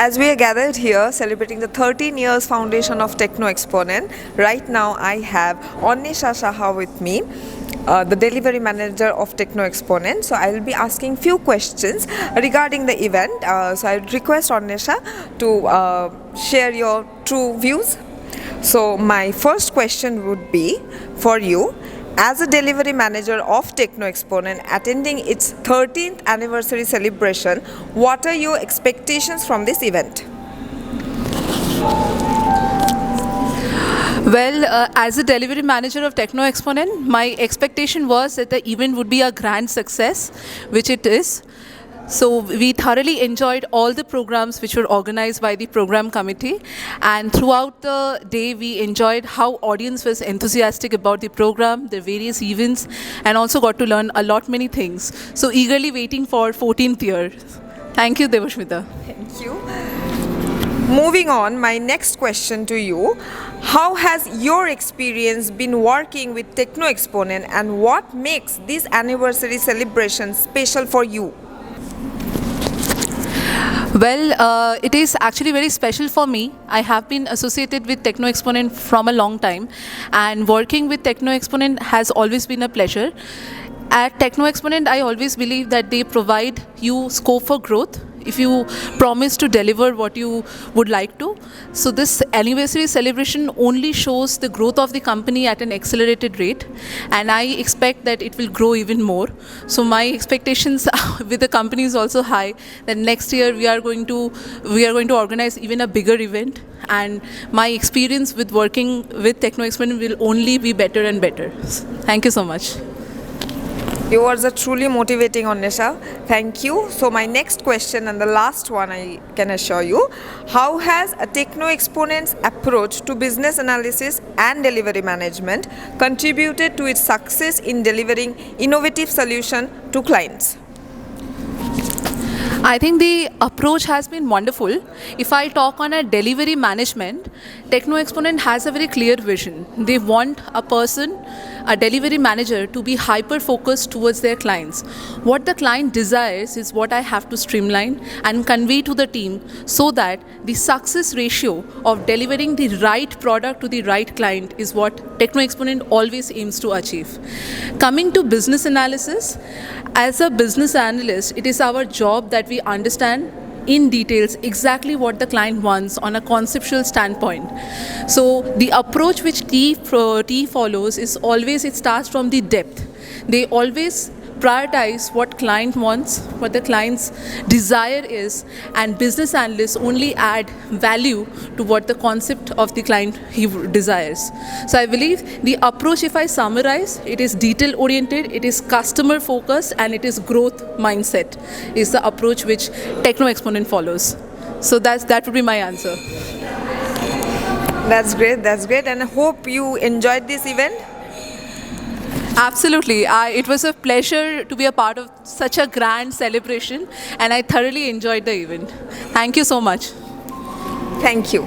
As we are gathered here celebrating the 13 years foundation of Techno Exponent, right now I have Annesha Saha with me, the delivery manager of Techno Exponent. So I will be asking few questions regarding the event. So I would request Annesha to share your true views. So my first question would be for you. As a delivery manager of Techno Exponent attending its 13th anniversary celebration, what are your expectations from this event? Well, as a delivery manager of Techno Exponent, my expectation was that the event would be a grand success, which it is. So we thoroughly enjoyed all the programs which were organized by the program committee, and throughout the day we enjoyed how audience was enthusiastic about the program, the various events, and also got to learn a lot many things. So eagerly waiting for 14th year. Thank you, Devashmita. Thank you. Moving on, my next question to you. How has your experience been working with Techno Exponent, and what makes this anniversary celebration special for you? Well, it is actually very special for me. I have been associated with Techno Exponent from a long time, and working with Techno Exponent has always been a pleasure. At Techno Exponent, I always believe that they provide you scope for growth if you promise to deliver what you would like to. So this anniversary celebration only shows the growth of the company at an accelerated rate, and I expect that it will grow even more. So my expectations with the company is also high that next year we are going to organize even a bigger event, and my experience with working with Techno Exponent will only be better and better. Thank you so much. You are truly motivating, Annesha. Thank you. So my next question and the last one I can assure you. How has a Techno Exponent's approach to business analysis and delivery management contributed to its success in delivering innovative solutions to clients? I think the approach has been wonderful. If I talk on a delivery management, Techno Exponent has a very clear vision. They want a person, a delivery manager, to be hyper-focused towards their clients. What the client desires is what I have to streamline and convey to the team so that the success ratio of delivering the right product to the right client is what Techno Exponent always aims to achieve. Coming to business analysis, as a business analyst, it is our job that we understand in details exactly what the client wants on a conceptual standpoint. So the approach which T follows is always, it starts from the depth. They always prioritize what client wants, what the client's desire is, and business analysts only add value to what the concept of the client he desires. So I believe the approach, if I summarize, it is detail oriented, it is customer focused, and it is growth mindset is the approach which Techno Exponent follows. So that would be my answer. That's great, and I hope you enjoyed this event. Absolutely. It was a pleasure to be a part of such a grand celebration, and I thoroughly enjoyed the event. Thank you so much. Thank you.